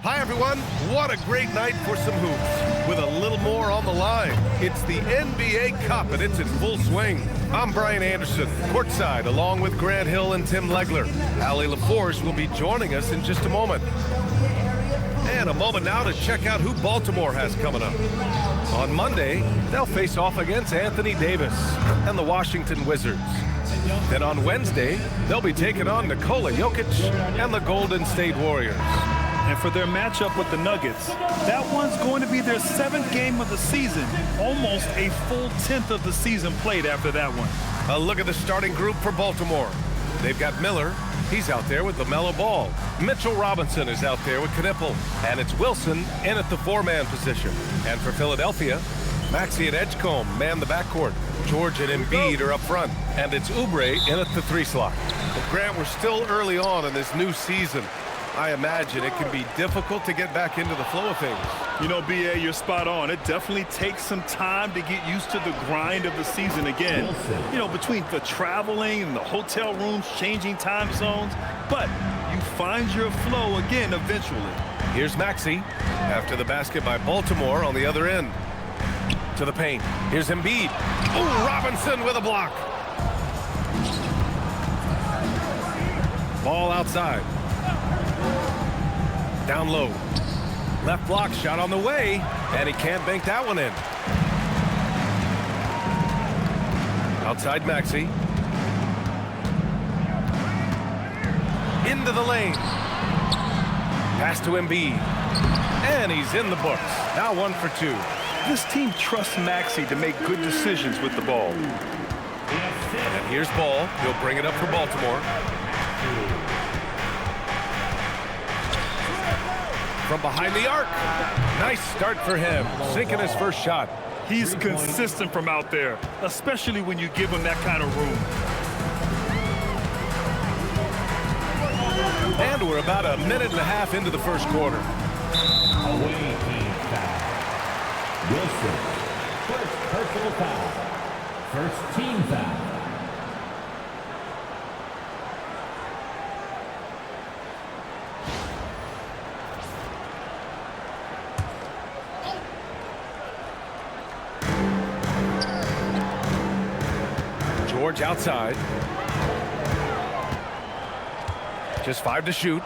Hi, everyone. What a great night for some hoops. With a little more on the line, it's the NBA Cup, and it's in full swing. I'm Brian Anderson, courtside, along with Grant Hill and Tim Legler. Allie LaForce will be joining us in just a moment. And a moment now to check out who Baltimore has coming up. On Monday, they'll face off against Anthony Davis and the Washington Wizards. Then on Wednesday, they'll be taking on Nikola Jokic and the Golden State Warriors. And for their matchup with the Nuggets, that one's going to be their 7th game of the season. Almost a full 10th of the season played after that one. A look at the starting group for Baltimore. They've got Miller. He's out there with LaMelo Ball. Mitchell Robinson is out there with Knipple. And it's Wilson in at the 4-man position. And for Philadelphia, Maxey and Edgecombe man the backcourt. George and Embiid are up front. And it's Oubre in at the 3 slot. Well, Grant, we're still early on in this new season. I imagine it can be difficult to get back into the flow of things. You know, B.A., you're spot on. It definitely takes some time to get used to the grind of the season again. You know, between the traveling and the hotel rooms, changing time zones. But you find your flow again eventually. Here's Maxey after the basket by Baltimore on the other end. To the paint. Here's Embiid. Oh, Robinson with a block. Ball outside. Down low. Left block shot on the way, and he can't bank that one in. Outside Maxey. Into the lane. Pass to Embiid. And he's in the books. Now 1 for 2. This team trusts Maxey to make good decisions with the ball. And here's Ball. He'll bring it up for Baltimore. From behind the arc. Nice start for him. Sinking his first shot. He's consistent from out there, especially when you give him that kind of room. And we're about a minute and a half into the first quarter. Away team foul. Wilson, first personal foul. First team foul. George outside. Just 5 to shoot.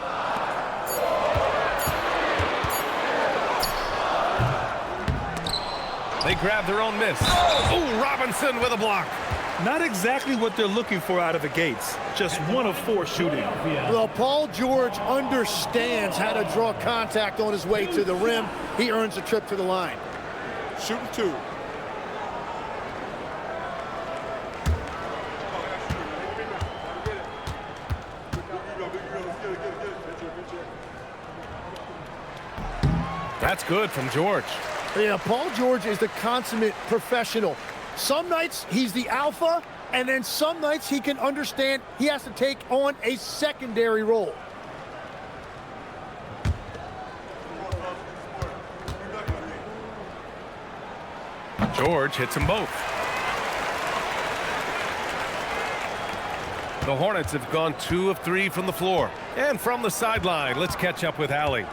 They grab their own miss. Oh, Robinson with a block. Not exactly what they're looking for out of the gates. Just 1 of 4 shooting. Well, Paul George understands how to draw contact on his way to the rim. He earns a trip to the line. Shooting 2. That's good from George. Yeah, Paul George is the consummate professional. Some nights he's the alpha, and then some nights he can understand he has to take on a secondary role. George hits them both. The Hornets have gone 2 of 3 from the floor. And from the sideline, let's catch up with Allie.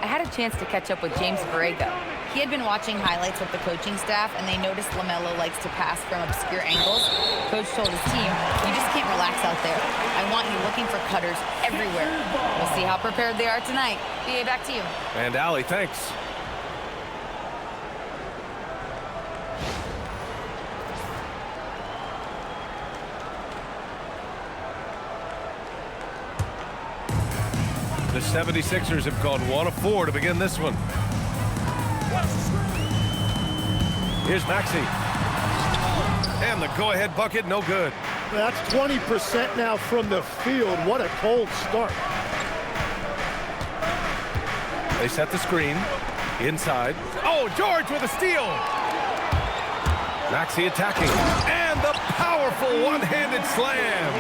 I had a chance to catch up with James Borrego. He had been watching highlights with the coaching staff, and they noticed LaMelo likes to pass from obscure angles. Coach told his team, you just can't relax out there. I want you looking for cutters everywhere. We'll see how prepared they are tonight. BA, back to you. And Allie, thanks. The 76ers have gone 1 of 4 to begin this one. Here's Maxey. And the go-ahead bucket, no good. That's 20% now from the field. What a cold start. They set the screen. Inside. Oh, George with a steal. Maxey attacking. And the powerful one-handed slam.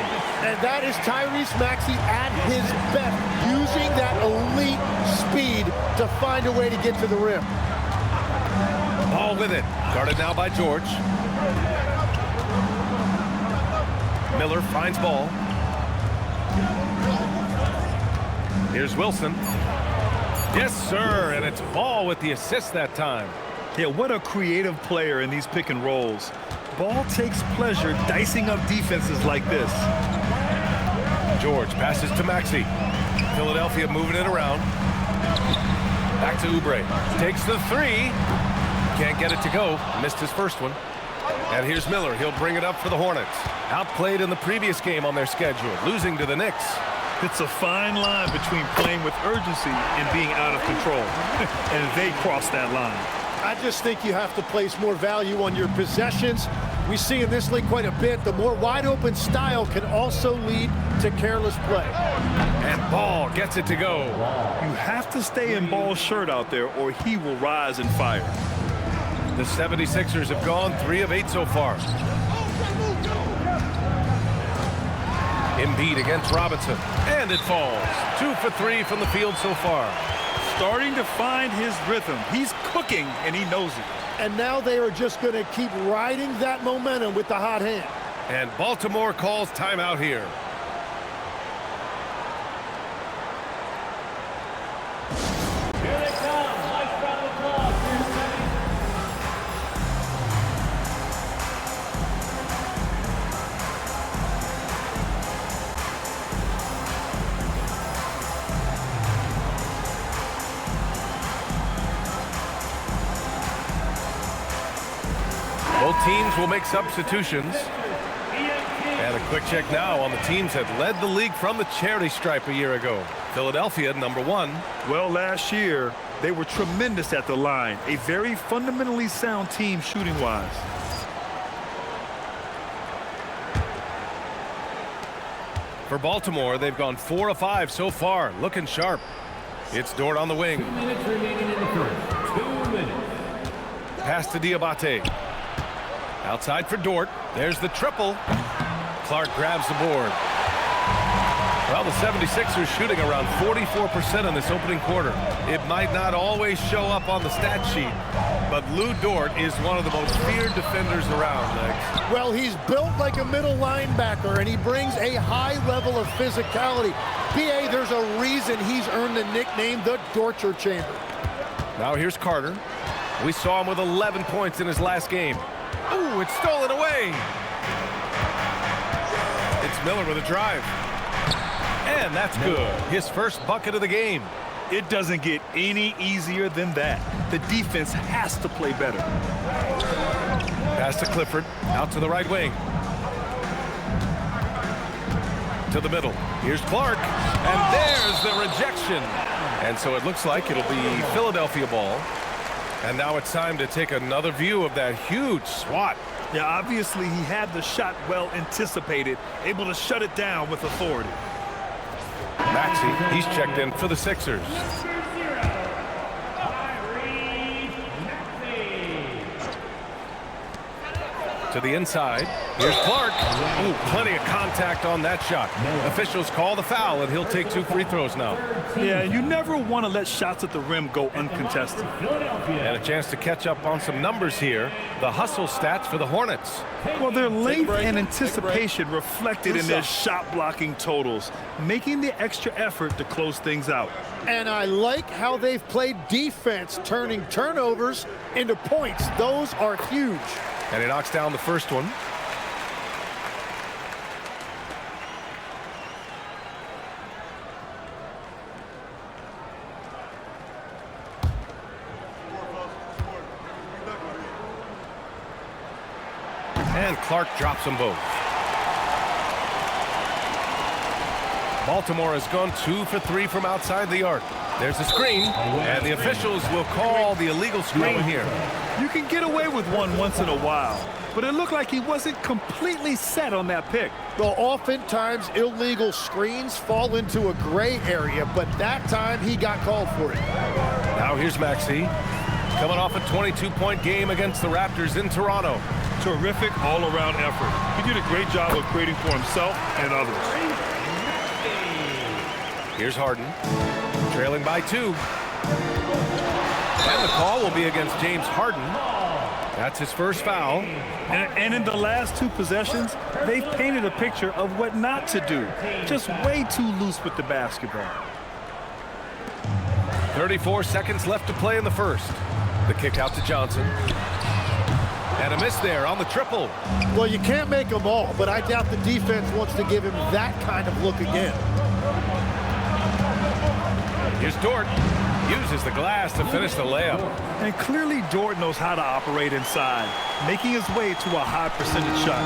And that is Tyrese Maxey at his best, using that elite speed to find a way to get to the rim. Ball with it. Guarded now by George. Miller finds Ball. Here's Wilson. Yes, sir, and it's Ball with the assist that time. Yeah, what a creative player in these pick and rolls. Ball takes pleasure dicing up defenses like this. George passes to Maxey. Philadelphia moving it around. Back to Oubre. Takes the three. Can't get it to go. Missed his first one. And here's Miller. He'll bring it up for the Hornets. Outplayed in the previous game on their schedule, losing to the Knicks. It's a fine line between playing with urgency and being out of control. And they cross that line. I just think you have to place more value on your possessions. We see in this league quite a bit. The more wide-open style can also lead to careless play. And Ball gets it to go. You have to stay in Ball's shirt out there or he will rise and fire. The 76ers have gone 3 of 8 so far. Embiid against Robinson, and it falls. 2 for 3 from the field so far. Starting to find his rhythm. He's cooking, and he knows it. And now they are just going to keep riding that momentum with the hot hand. And Baltimore calls timeout here. Here they come. Nice round of applause for your second. Both teams will make substitutions. And a quick check now on the teams that led the league from the charity stripe a year ago. Philadelphia, number 1. Well, last year, they were tremendous at the line. A very fundamentally sound team shooting-wise. For Baltimore, they've gone 4 of 5 so far, looking sharp. It's Dort on the wing. 2 minutes remaining in the first. 2 minutes. Pass to Diabate. Outside for Dort. There's the triple. Clark grabs the board. Well, the 76ers shooting around 44% in this opening quarter. It might not always show up on the stat sheet, but Lou Dort is one of the most feared defenders around, Lex. Well, he's built like a middle linebacker, and he brings a high level of physicality. BA, there's a reason he's earned the nickname the Dorture Chamber. Now here's Carter. We saw him with 11 points in his last game. Ooh, it's stolen away. It's Miller with a drive. And that's good. His first bucket of the game. It doesn't get any easier than that. The defense has to play better. Pass to Clifford. Out to the right wing. To the middle. Here's Clark. And there's the rejection. And so it looks like it'll be Philadelphia ball. And now it's time to take another view of that huge swat. Yeah, obviously he had the shot well anticipated, able to shut it down with authority. Maxey, he's checked in for the Sixers. To the inside. Here's Clark. Ooh, plenty of contact on that shot. Officials call the foul, and he'll take 2 free throws now. Yeah, you never want to let shots at the rim go uncontested. And a chance to catch up on some numbers here. The hustle stats for the Hornets. Well, their length and anticipation reflected in their shot blocking totals, making the extra effort to close things out. And I like how they've played defense, turning turnovers into points. Those are huge. And he knocks down the first one. And Clark drops them both. Baltimore has gone 2 for 3 from outside the arc. There's a screen, and the officials will call the illegal screen here. You can get away with one once in a while, but it looked like he wasn't completely set on that pick. Well, oftentimes illegal screens fall into a gray area, but that time he got called for it. Now here's Maxey, coming off a 22-point game against the Raptors in Toronto. Terrific all-around effort. He did a great job of creating for himself and others. Here's Harden, trailing by 2. And the call will be against James Harden. That's his first foul. And in the last 2 possessions, they've painted a picture of what not to do. Just way too loose with the basketball. 34 seconds left to play in the first. The kick out to Johnson. And a miss there on the triple. Well, you can't make them all, but I doubt the defense wants to give him that kind of look again. Here's Dort. Uses the glass to finish the layup. And clearly Dort knows how to operate inside, making his way to a high percentage shot.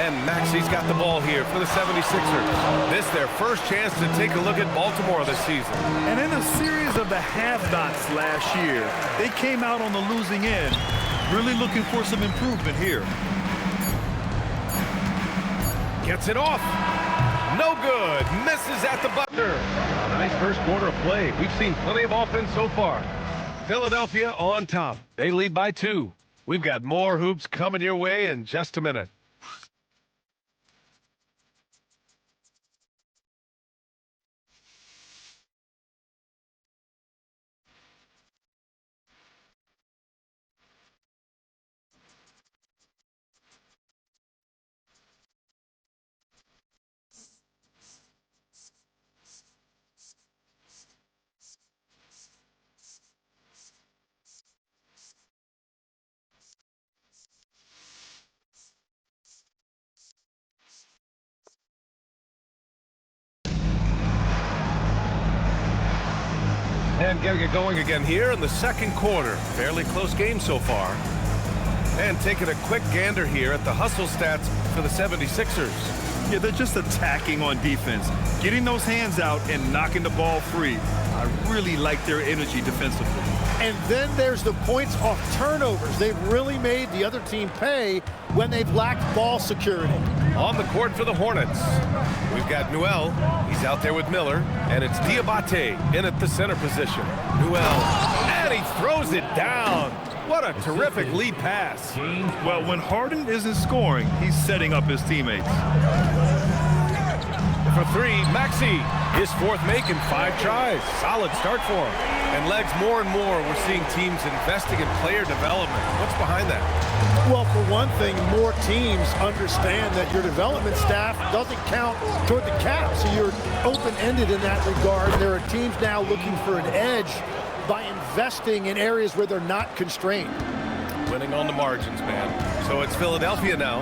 And Maxey's got the ball here for the 76ers. This their first chance to take a look at Baltimore this season. And in a series of the have-nots last year, they came out on the losing end, really looking for some improvement here. Gets it off. No good. Misses at the buzzer. Nice first quarter of play. We've seen plenty of offense so far. Philadelphia on top. They lead by 2. We've got more hoops coming your way in just a minute. And getting it going again here in the second quarter. Fairly close game so far. And taking a quick gander here at the hustle stats for the 76ers. Yeah, they're just attacking on defense, getting those hands out and knocking the ball free. I really like their energy defensively. And then there's the points off turnovers. They've really made the other team pay when they've lacked ball security. On the court for the Hornets, we've got Newell. He's out there with Miller, and it's Diabate in at the center position. Newell, and he throws it down. What a terrific lead pass. Well, when Harden isn't scoring, he's setting up his teammates. For 3, Maxey, his 4th make in 5 tries. Solid start for him. And Legs, more and more, we're seeing teams investing in player development. What's behind that? Well, for one thing, more teams understand that your development staff doesn't count toward the cap, so you're open-ended in that regard. There are teams now looking for an edge by investing in areas where they're not constrained. Winning on the margins, man. So it's Philadelphia now,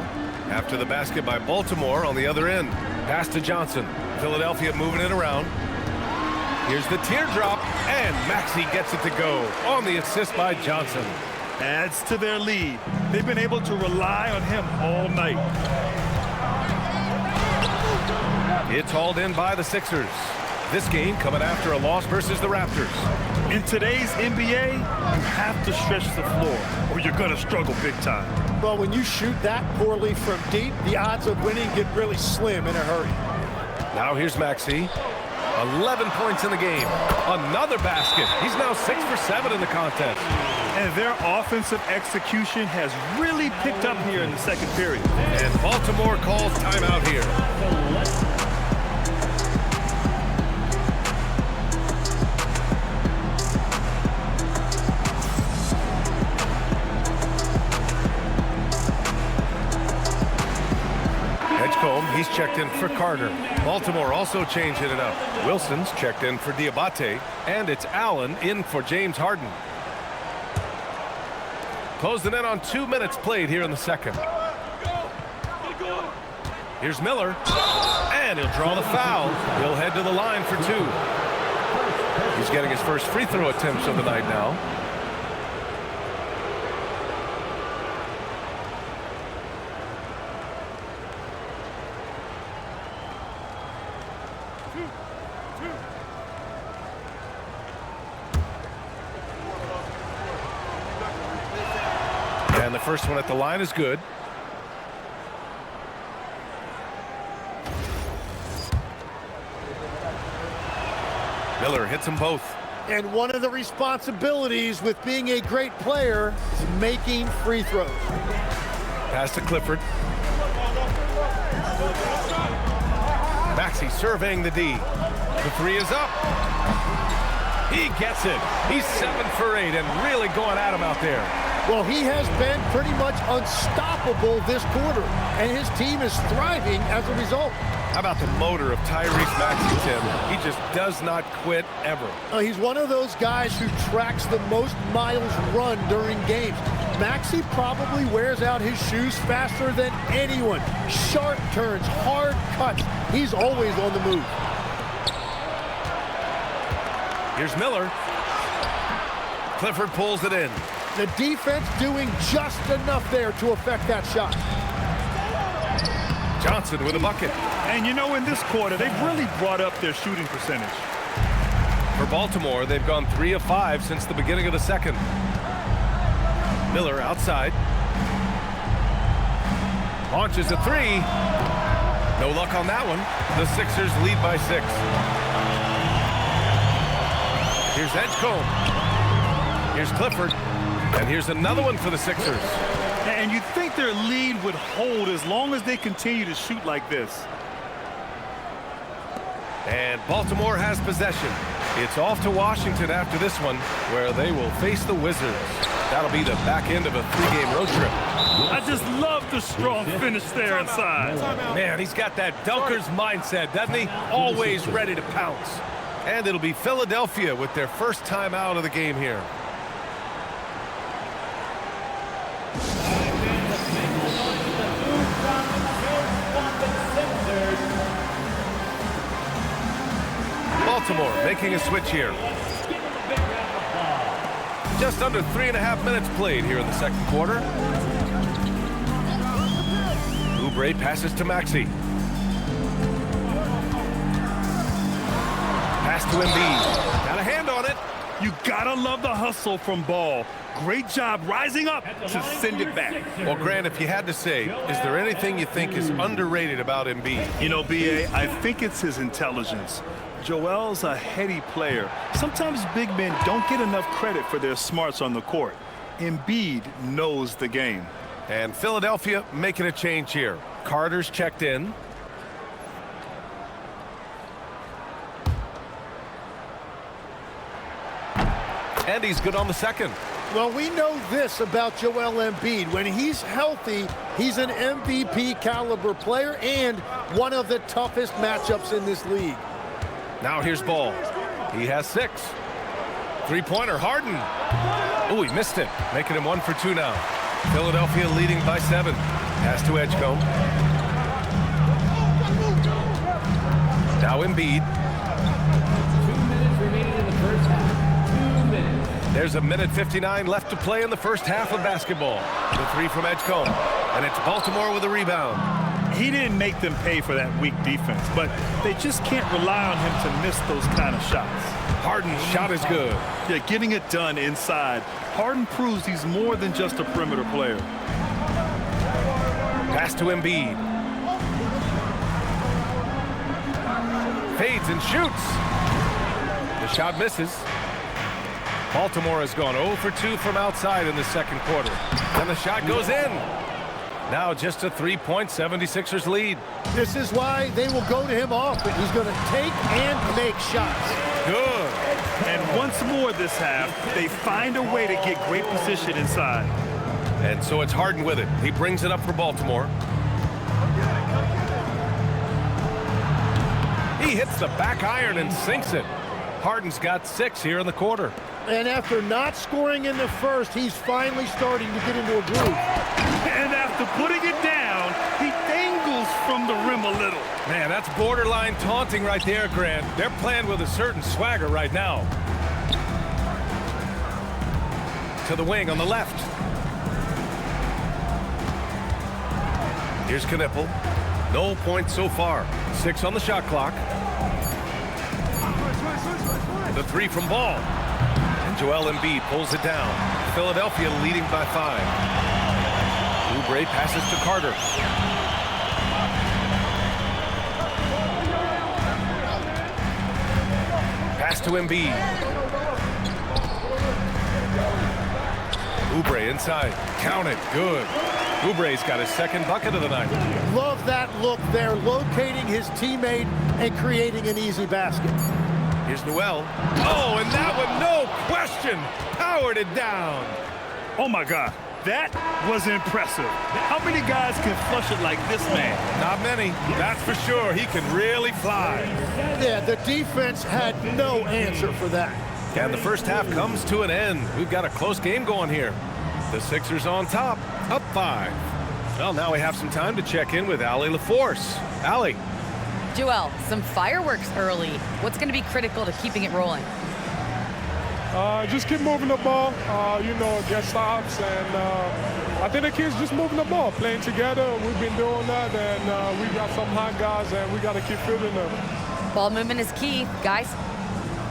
after the basket by Baltimore on the other end. Pass to Johnson. Philadelphia moving it around. Here's the teardrop, and Maxey gets it to go on the assist by Johnson. Adds to their lead. They've been able to rely on him all night. It's hauled in by the Sixers. This game coming after a loss versus the Raptors. In today's NBA, you have to stretch the floor or you're going to struggle big time. Well, when you shoot that poorly from deep, the odds of winning get really slim in a hurry. Now here's Maxey. 11 points in the game. Another basket. He's now 6 for 7 in the contest. And their offensive execution has really picked up here in the second period. And Baltimore calls timeout here. Edgecombe, he's checked in for Carter. Baltimore also changing it up. Wilson's checked in for Diabate, and it's Allen in for James Harden. Closing in on 2 minutes played here in the second. Here's Miller, and he'll draw the foul. He'll head to the line for 2. He's getting his first free throw attempts of the night now. And the first one at the line is good. Miller hits them both. And one of the responsibilities with being a great player is making free throws. Pass to Clifford. Maxey surveying the D. The 3 is up. He gets it. He's 7 for 8 and really going at him out there. Well, he has been pretty much unstoppable this quarter, and his team is thriving as a result. How about the motor of Tyrese Maxey, Tim? He just does not quit ever. He's one of those guys who tracks the most miles run during games. Maxey probably wears out his shoes faster than anyone. Sharp turns, hard cuts. He's always on the move. Here's Miller. Clifford pulls it in. The defense doing just enough there to affect that shot. Johnson with a bucket. And you know, in this quarter, they've really brought up their shooting percentage. For Baltimore, they've gone 3 of 5 since the beginning of the second. Miller outside. Launches a 3. No luck on that one. The Sixers lead by 6. Here's Edgecombe. Here's Clifford. And here's another one for the Sixers. And you think their lead would hold as long as they continue to shoot like this. And Baltimore has possession. It's off to Washington after this one, where they will face the Wizards. That'll be the back end of a 3-game road trip. I just love the strong finish there inside. Man, he's got that dunker's mindset, doesn't he? Always ready to pounce. And it'll be Philadelphia with their first time out of the game here. Baltimore making a switch here. Just under 3.5 minutes played here in the second quarter. Oubre passes to Maxey. Pass to Embiid. Got a hand on it. You gotta love the hustle from Ball. Great job rising up to send it back. Well, Grant, if you had to say, is there anything you think is underrated about Embiid? You know, B.A., I think it's his intelligence. Joel's a heady player. Sometimes big men don't get enough credit for their smarts on the court. Embiid knows the game. And Philadelphia making a change here. Carter's checked in. And he's good on the second. Well, we know this about Joel Embiid. When he's healthy, he's an MVP caliber player and one of the toughest matchups in this league. Now here's Ball. He has 6. Three-pointer, Harden. Oh, he missed it, making him 1 for 2 now. Philadelphia leading by 7. Pass to Edgecombe. Now Embiid. 2 minutes remaining in the first half. 2 minutes. There's a minute 59 left to play in the first half of basketball. The 3 from Edgecombe. And it's Baltimore with a rebound. He didn't make them pay for that weak defense, but they just can't rely on him to miss those kind of shots. Harden's shot is good. Yeah, getting it done inside. Harden proves he's more than just a perimeter player. Pass to Embiid. Fades and shoots. The shot misses. Baltimore has gone 0 for 2 from outside in the second quarter. And the shot goes in. Now just a 3-point 76ers lead. This is why they will go to him often. He's going to take and make shots. Good. And once more this half, they find a way to get great position inside. And so it's Harden with it. He brings it up for Baltimore. He hits the back iron and sinks it. Harden's got 6 here in the quarter. And after not scoring in the first, he's finally starting to get into a groove. And after putting it down, he dangles from the rim a little. Man, that's borderline taunting right there, Grant. They're playing with a certain swagger right now. To the wing on the left. Here's Knipple. No points so far. 6 on the shot clock. The 3 from Ball. And Joel Embiid pulls it down. Philadelphia leading by 5. Oubre passes to Carter. Pass to Embiid. Oubre inside. Count it. Good. Oubre's got his second bucket of the night. Love that look there, locating his teammate and creating an easy basket. Here's Noel. Oh, and that one, no question, powered it down. Oh, my God. That was impressive. How many guys can flush it like this man? Not many, that's for sure. He can really fly. Yeah, the defense had no answer for that. And the first half comes to an end. We've got a close game going here. The Sixers on top, up 5. Well, now we have some time to check in with Allie LaForce. Allie. Joel, some fireworks early. What's going to be critical to keeping it rolling? Just keep moving the ball, get stops, and I think the kids just moving the ball, playing together. We've been doing that, and we got some hot guys, and we got to keep fielding them. Ball movement is key, guys.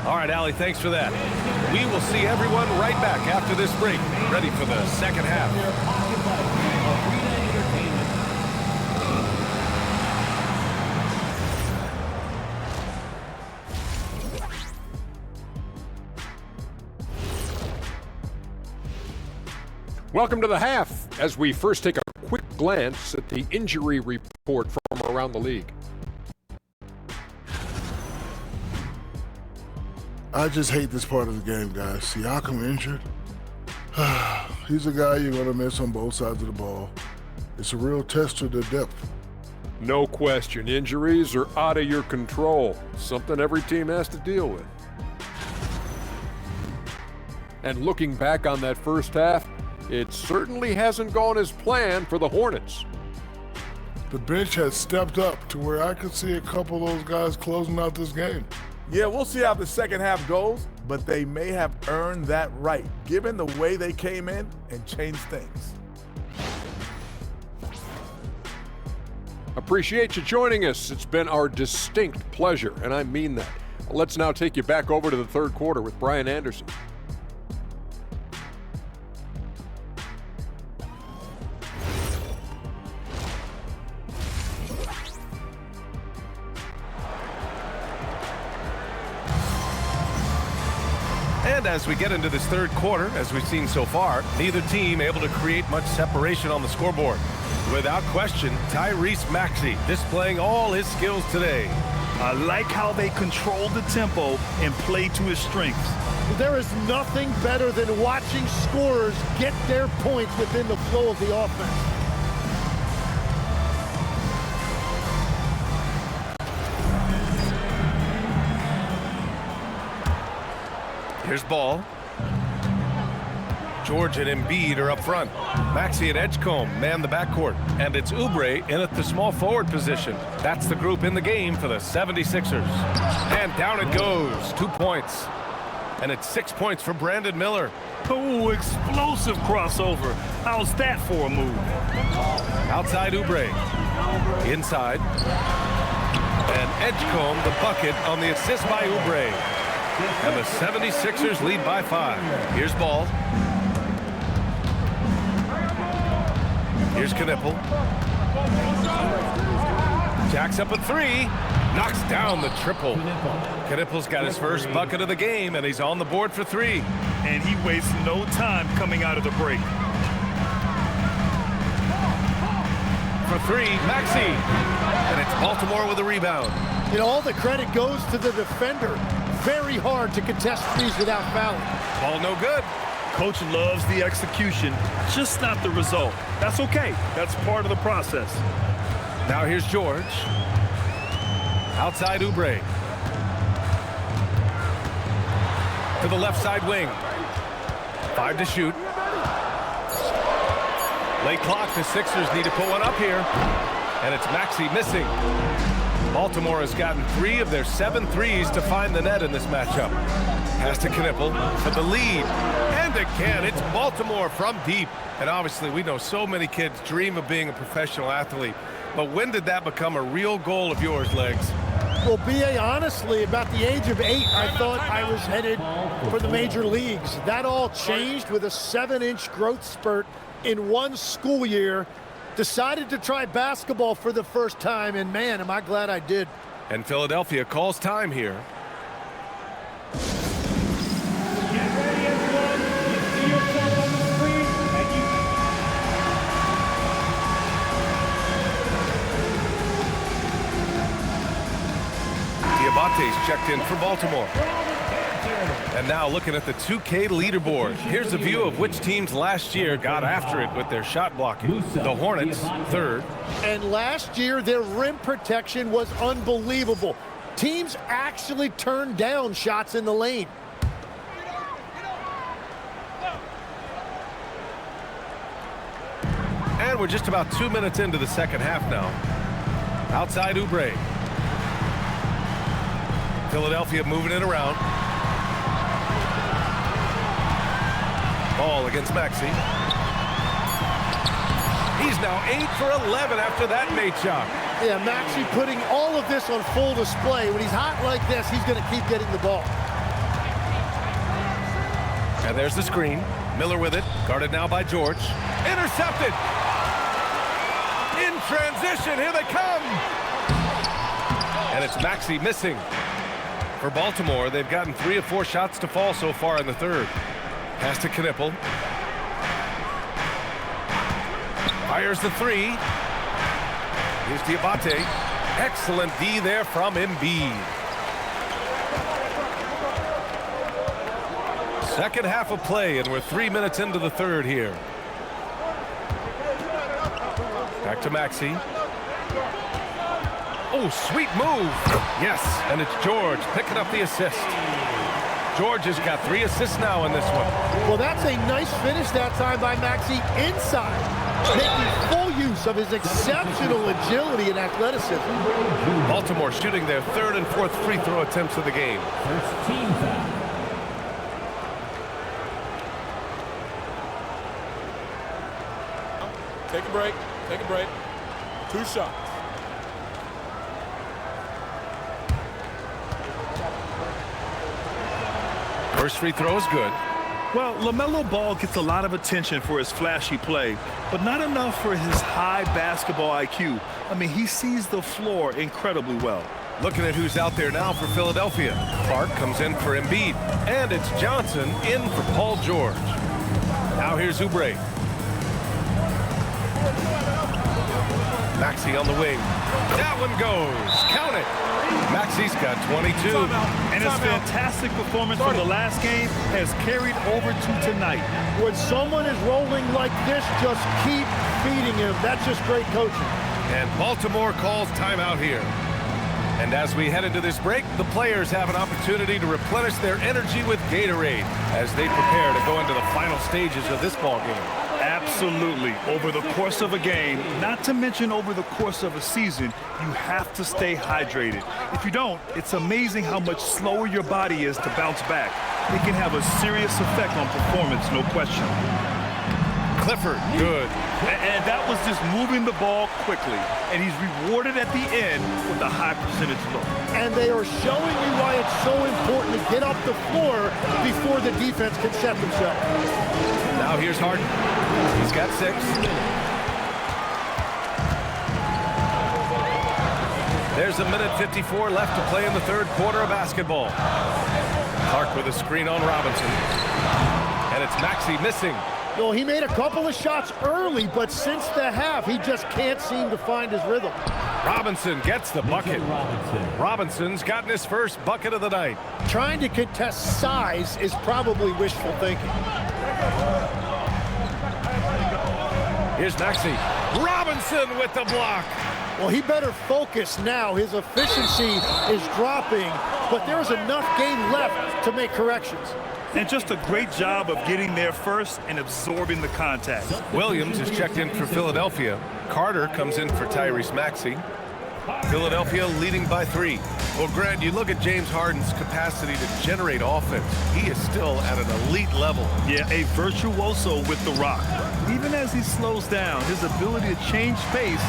All right, Allie, thanks for that. We will see everyone right back after this break, ready for the second half. Welcome to the half, as we first take a quick glance at the injury report from around the league. I just hate this part of the game, guys. Siakam injured. He's a guy you're going to miss on both sides of the ball. It's a real test to the depth. No question, injuries are out of your control. Something every team has to deal with. And looking back on that first half, it certainly hasn't gone as planned for the Hornets. The bench has stepped up to where I could see a couple of those guys closing out this game. Yeah, we'll see how the second half goes, but they may have earned that right, given the way they came in and changed things. Appreciate you joining us. It's been our distinct pleasure, and I mean that. Let's now take you back over to the third quarter with Brian Anderson. And as we get into this third quarter, as we've seen so far, neither team able to create much separation on the scoreboard. Without question, Tyrese Maxey displaying all his skills today. I like how they control the tempo and play to his strengths. There is nothing better than watching scorers get their points within the flow of the offense. Here's ball. George and Embiid are up front. Maxey and Edgecombe man the backcourt. And it's Oubre in at the small forward position. That's the group in the game for the 76ers. And down it goes. 2 points. And it's 6 points for Brandon Miller. Oh, explosive crossover. How's that for a move? Outside Oubre. Inside. And Edgecombe the bucket on the assist by Oubre. And the 76ers lead by 5. Here's ball. Here's Knipple. Jacks up at 3. Knocks down the triple. Knipple's got his first bucket of the game, and he's on the board for 3. And he wastes no time coming out of the break. For 3, Maxey. And it's Baltimore with a rebound. You know, all the credit goes to the defender. Very hard to contest threes without fouling. Ball no good. Coach loves the execution, just not the result. That's okay. That's part of the process. Now here's George. Outside Oubre. To the left side wing. 5 to shoot. Late clock. The Sixers need to put one up here. And it's Maxey missing. Baltimore has gotten 3 of their 7 threes to find the net in this matchup. Pass to Knipple for the lead. And again, it's Baltimore from deep. And obviously, we know so many kids dream of being a professional athlete. But when did that become a real goal of yours, Legs? Well, B.A., honestly, about the age of 8, I thought I was headed for the major leagues. That all changed with a 7-inch growth spurt in one school year. Decided to try basketball for the first time, and man, am I glad I did. And Philadelphia calls time here. Get ready, everyone. You see yourself on the screen, and Diabate's checked in for Baltimore. For all the Panthers, And now looking at the 2K leaderboard. Here's a view of which teams last year got after it with their shot blocking. The Hornets, third. And last year, their rim protection was unbelievable. Teams actually turned down shots in the lane. And we're just about 2 minutes into the second half now. Outside Oubre. Philadelphia moving it around. Ball against Maxey. He's now 8 for 11 after that Nate shot. Yeah, Maxey putting all of this on full display. When he's hot like this, he's going to keep getting the ball. And there's the screen. Miller with it. Guarded now by George. Intercepted. In transition. Here they come. And it's Maxey missing. For Baltimore, they've gotten 3 of 4 shots to fall so far in the third. Pass to Knipple. Fires the 3. Here's Diabate. Excellent D there from Embiid. Second half of play, and we're 3 minutes into the third here. Back to Maxey. Oh, sweet move. Yes, and it's George picking up the assist. George has got 3 assists now in this one. Well, that's a nice finish that time by Maxey inside, making full use of his exceptional agility and athleticism. Baltimore shooting their 3rd and 4th free throw attempts of the game. First team foul. Take a break. Take a break. 2 shots. First free throw is good. Well, LaMelo Ball gets a lot of attention for his flashy play, but not enough for his high basketball IQ. I mean, he sees the floor incredibly well. Looking at who's out there now for Philadelphia. Clark comes in for Embiid, and it's Johnson in for Paul George. Now here's Oubre. Maxey on the wing. That one goes. Count it. Maxey's got 22. And his fantastic performance from the last game has carried over to tonight. When someone is rolling like this, just keep feeding him. That's just great coaching. And Baltimore calls timeout here. And as we head into this break, the players have an opportunity to replenish their energy with Gatorade as they prepare to go into the final stages of this ball game. Absolutely. Over the course of a game, not to mention over the course of a season, you have to stay hydrated. If you don't, it's amazing how much slower your body is to bounce back. It can have a serious effect on performance, no question. Clifford, good. And that was just moving the ball quickly. And he's rewarded at the end with a high percentage look. And they are showing you why it's so important to get off the floor before the defense can set themselves. Now here's Harden. He's got 6. There's a minute 54 left to play in the third quarter of basketball. Clark with a screen on Robinson. And it's Maxey missing. Well, he made a couple of shots early, but since the half, he just can't seem to find his rhythm. Robinson gets the bucket. Robinson's gotten his first bucket of the night. Trying to contest size is probably wishful thinking. Here's Maxey. Robinson with the block. Well, he better focus now. His efficiency is dropping, but there's enough game left to make corrections. And just a great job of getting there first and absorbing the contact. Williams is checked in for Philadelphia. Carter comes in for Tyrese Maxey. Philadelphia leading by 3. Well, Grant, you look at James Harden's capacity to generate offense. He is still at an elite level. Yeah, a virtuoso with the rock. Even as he slows down, his ability to change pace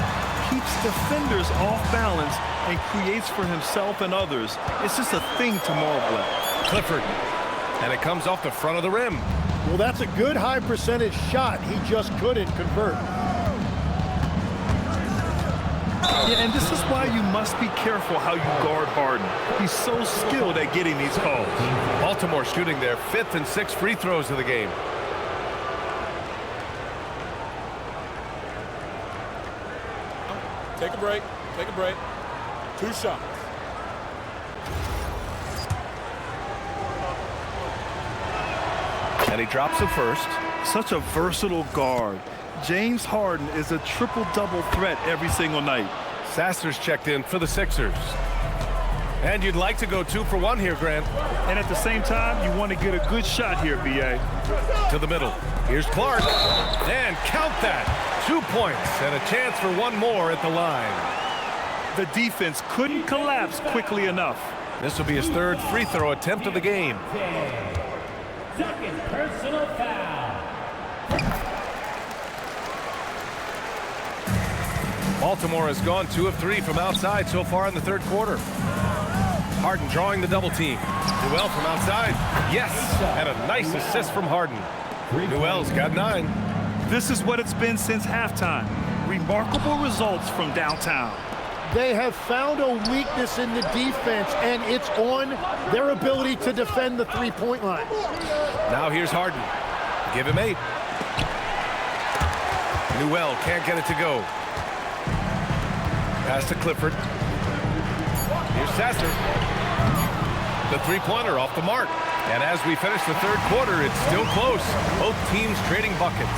keeps defenders off balance and creates for himself and others. It's just a thing to marvel at. Clifford. And it comes off the front of the rim. Well, that's a good high percentage shot. He just couldn't convert. Yeah, and this is why you must be careful how you guard Harden. He's so skilled at getting these calls. Baltimore shooting their 5th and 6th free throws of the game. Take a break. Take a break. 2 shots. And he drops the first. Such a versatile guard. James Harden is a triple-double threat every single night. Sasser's checked in for the Sixers. And you'd like to go 2 for 1 here, Grant. And at the same time, you want to get a good shot here, B.A. To the middle. Here's Clark. And count that. 2 points and a chance for one more at the line. The defense couldn't collapse quickly enough. This will be his 3rd free throw attempt of the game. Second personal foul. Baltimore has gone 2 of 3 from outside so far in the 3rd quarter. Harden drawing the double team. Newell from outside. Yes, and a nice assist from Harden. Newell's got 9. This is what it's been since halftime. Remarkable results from downtown. They have found a weakness in the defense, and it's on their ability to defend the three-point line. Now here's Harden. Give him 8. Newell can't get it to go. Pass to Clifford. Here's Sasser. The three-pointer off the mark. And as we finish the 3rd quarter, it's still close. Both teams trading buckets.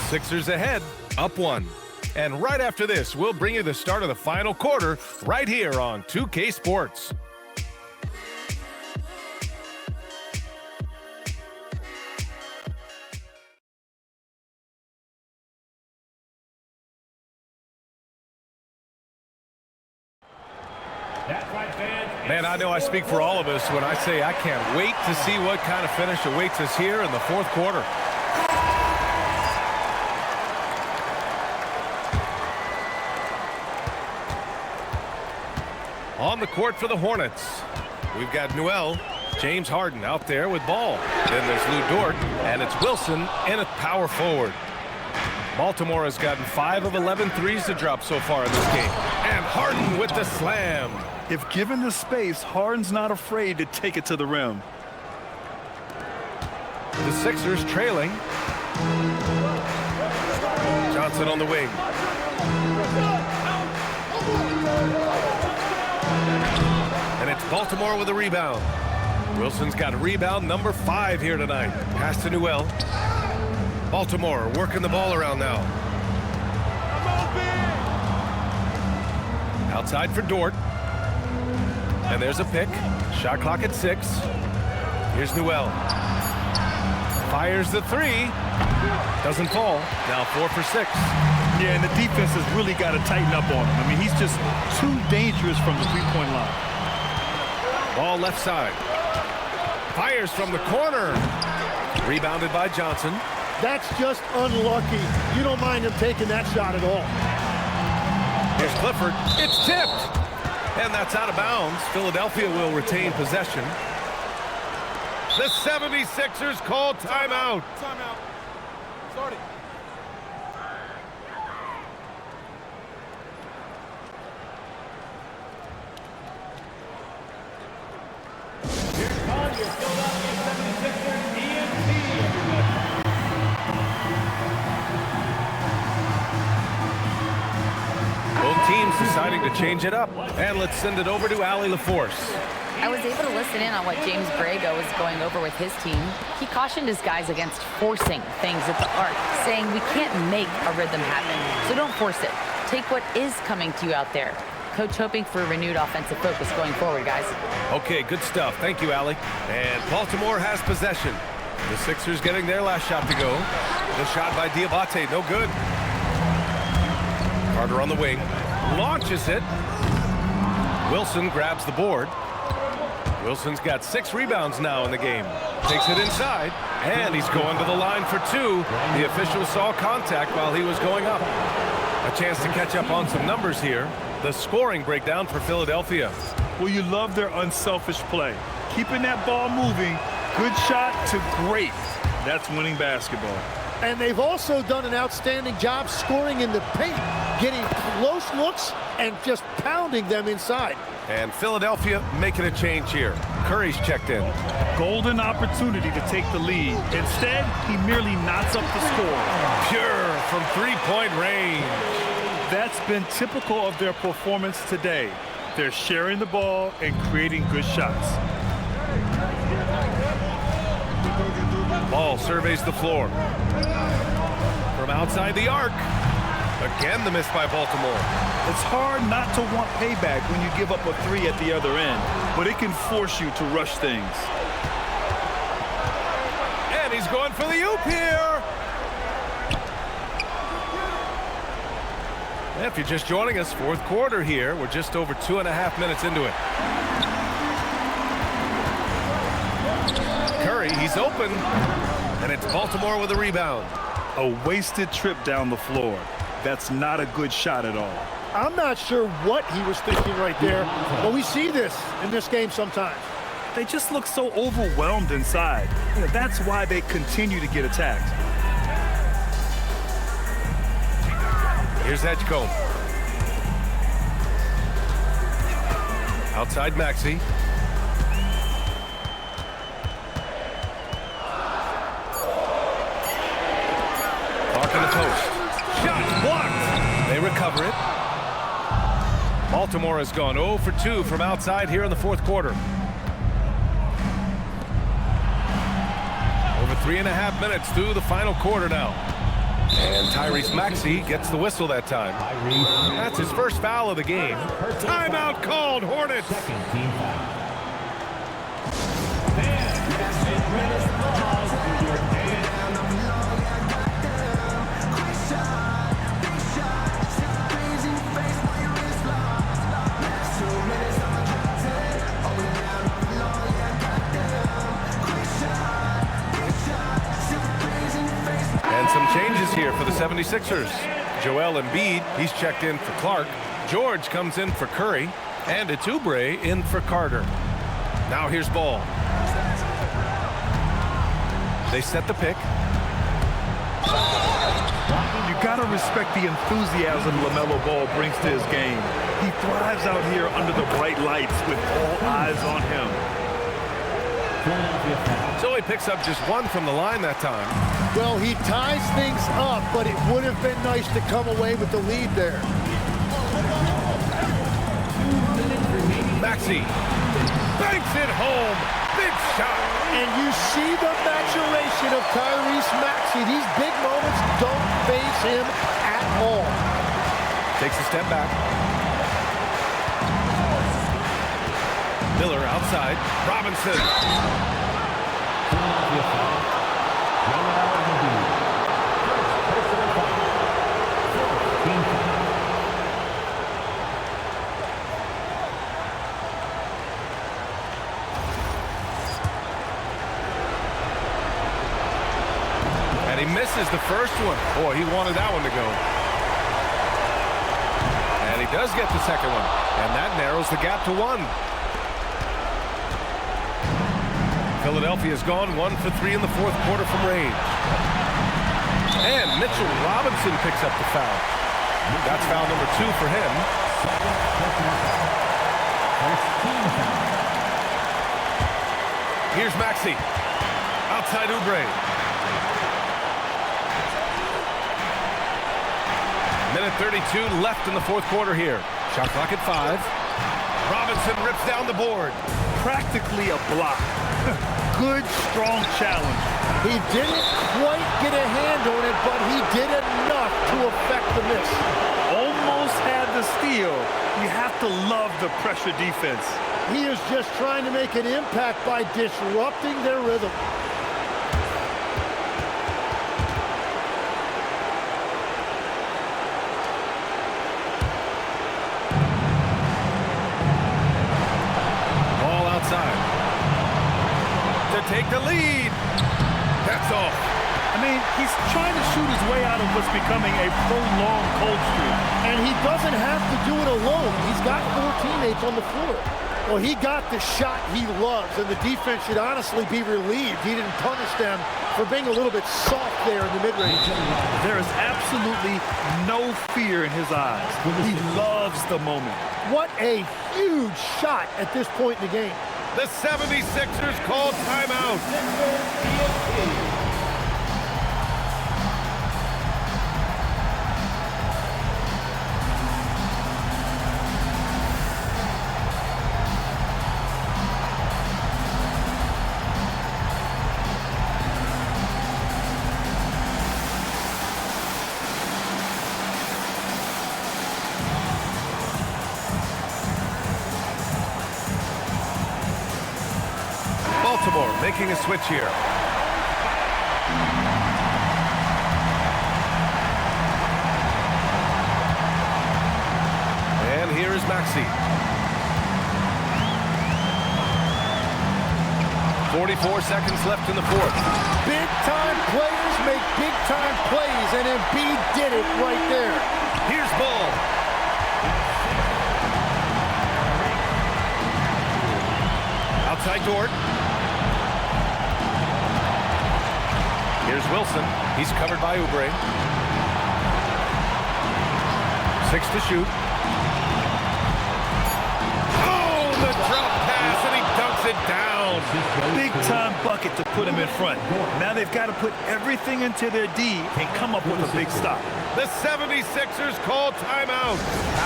Sixers ahead, up 1. And right after this, we'll bring you the start of the final quarter right here on 2K Sports. Man, I know I speak for all of us when I say I can't wait to see what kind of finish awaits us here in the 4th quarter. On the court for the Hornets, we've got Newell, James Harden out there with ball. Then there's Lou Dort, and it's Wilson in at power forward. Baltimore has gotten 5 of 11 threes to drop so far in this game. And Harden with the slam. If given the space, Harden's not afraid to take it to the rim. The Sixers trailing. Johnson on the wing. And it's Baltimore with a rebound. Wilson's got rebound number 5 here tonight. Pass to Newell. Baltimore working the ball around now. Outside for Dort. And there's a pick. Shot clock at 6. Here's Newell. Fires the 3. Doesn't fall. Now 4 for 6. Yeah, and the defense has really got to tighten up on him. I mean, he's just too dangerous from the three-point line. Ball left side. Fires from the corner. Rebounded by Johnson. That's just unlucky. You don't mind him taking that shot at all. Here's Clifford. It's tipped. And that's out of bounds. Philadelphia will retain possession. The 76ers call timeout. Timeout. Starting. Here's on your Philadelphia 76ers EMT. Both teams deciding to change it up. And let's send it over to Allie LaForce. I was able to listen in on what James Borrego was going over with his team. He cautioned his guys against forcing things at the arc, saying we can't make a rhythm happen, so don't force it. Take what is coming to you out there. Coach hoping for a renewed offensive focus going forward, guys. Okay, good stuff. Thank you, Allie. And Baltimore has possession. The Sixers getting their last shot to go. The shot by Diabate, no good. Carter on the wing. Launches it. Wilson grabs the board. Wilson's got 6 rebounds now in the game. Takes it inside, and he's going to the line for 2. The official saw contact while he was going up. A chance to catch up on some numbers here. The scoring breakdown for Philadelphia. Well, you love their unselfish play. Keeping that ball moving, good shot to great. That's winning basketball. And they've also done an outstanding job scoring in the paint, getting close looks and just pounding them inside. And Philadelphia making a change here. Curry's checked in. Golden opportunity to take the lead. Instead, he merely knots up the score. Pure from three-point range. That's been typical of their performance today. They're sharing the ball and creating good shots. Ball surveys the floor. From outside the arc. Again, the miss by Baltimore. It's hard not to want payback when you give up a three at the other end, but it can force you to rush things. And he's going for the oop here. And if you're just joining us, fourth quarter here. We're just over 2.5 minutes into it. Curry, he's open. And it's Baltimore with a rebound. A wasted trip down the floor. That's not a good shot at all. I'm not sure what he was thinking right there, but we see this in this game sometimes. They just look so overwhelmed inside. That's why they continue to get attacked. Here's Edgecombe. Outside Maxey. Clark in the post. Shot blocked. They recover it. Baltimore has gone 0 for 2 from outside here in the fourth quarter. Over 3.5 minutes through the final quarter now. And Tyrese Maxey gets the whistle that time. That's his first foul of the game. Timeout called, Hornets. Second team foul. And some changes here for the 76ers. Joel Embiid, he's checked in for Clark. George comes in for Curry. And it's Oubre in for Carter. Now here's Ball. They set the pick. You gotta respect the enthusiasm LaMelo Ball brings to his game. He thrives out here under the bright lights with all eyes on him. So he picks up just one from the line that time. Well, he ties things up, but it would have been nice to come away with the lead there. Maxey banks it home. Big shot. And you see the maturation of Tyrese Maxey. These big moments don't faze him at all. Takes a step back. Miller outside. Robinson. And he misses the first one. Boy, he wanted that one to go. And he does get the second one. And that narrows the gap to 1. Philadelphia's gone 1 for 3 in the fourth quarter from range. And Mitchell Robinson picks up the foul. That's foul number 2 for him. Here's Maxey. Outside Oubre. Minute 32 left in the fourth quarter here. Shot clock at 5. Robinson rips down the board. Practically a block. Good, strong challenge. He didn't quite get a hand on it, but he did enough to affect the miss. Almost had the steal. You have to love the pressure defense. He is just trying to make an impact by disrupting their rhythm. Ball outside. To take the lead. That's off. I mean, he's trying to shoot his way out of what's becoming a prolonged cold streak. And he doesn't have to do it alone. He's got 4 teammates on the floor. Well, he got the shot he loves, and the defense should honestly be relieved. He didn't punish them for being a little bit soft there in the mid-range. There is absolutely no fear in his eyes. He loves the moment. What a huge shot at this point in the game. The 76ers call timeout. Baltimore making a switch here. And here is Maxey. 44 seconds left in the fourth. Big-time players make big-time plays, and Embiid did it right there. Here's Ball. Outside Dort. Here's Wilson. He's covered by Oubre. 6 to shoot. Oh, the drop pass, and he dunks it down. Big time bucket to put him in front. Now they've got to put everything into their D and come up with a big stop. The 76ers call timeout.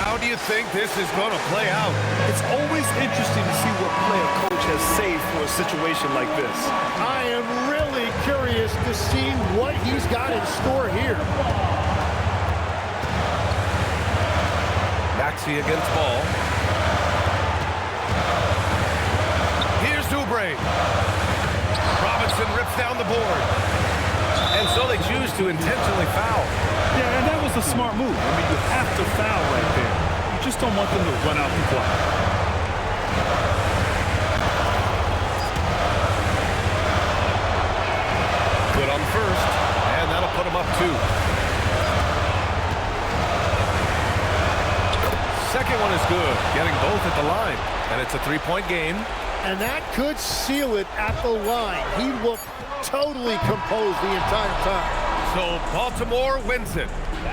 How do you think this is going to play out? It's always interesting to see what play a coach has saved for a situation like this. I am really curious to see what he's got in store here. Maxey against Ball. Here's Oubre. Robinson rips down the board. And so they choose to intentionally foul. Yeah, and that was a smart move. I mean, you have to foul right there. You just don't want them to run out the clock. Good on first, and that'll put him up 2. Second one is good, getting both at the line. And it's a 3-point game. And that could seal it at the line. He looked totally composed the entire time. So Baltimore wins it.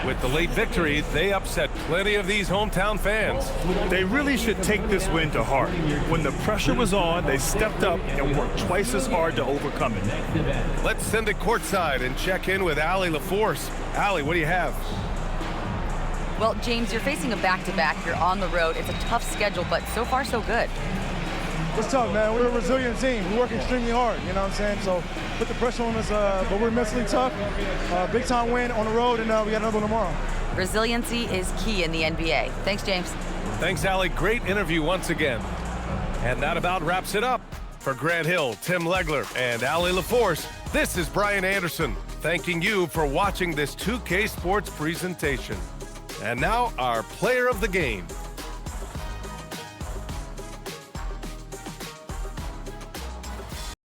With the late victory, they upset plenty of these hometown fans. They really should take this win to heart. When the pressure was on, they stepped up and worked twice as hard to overcome it. Let's send it courtside and check in with Allie LaForce. Allie, what do you have? Well, James, you're facing a back-to-back. You're on the road. It's a tough schedule, but so far so good. It's tough, man. We're a resilient team. We work extremely hard, you know what I'm saying? So put the pressure on us, but we're mentally tough. Big time win on the road, and we got another one tomorrow. Resiliency is key in the NBA. Thanks, James. Thanks, Allie. Great interview once again. And that about wraps it up. For Grant Hill, Tim Legler, and Allie LaForce, this is Brian Anderson, thanking you for watching this 2K Sports presentation. And now, our player of the game.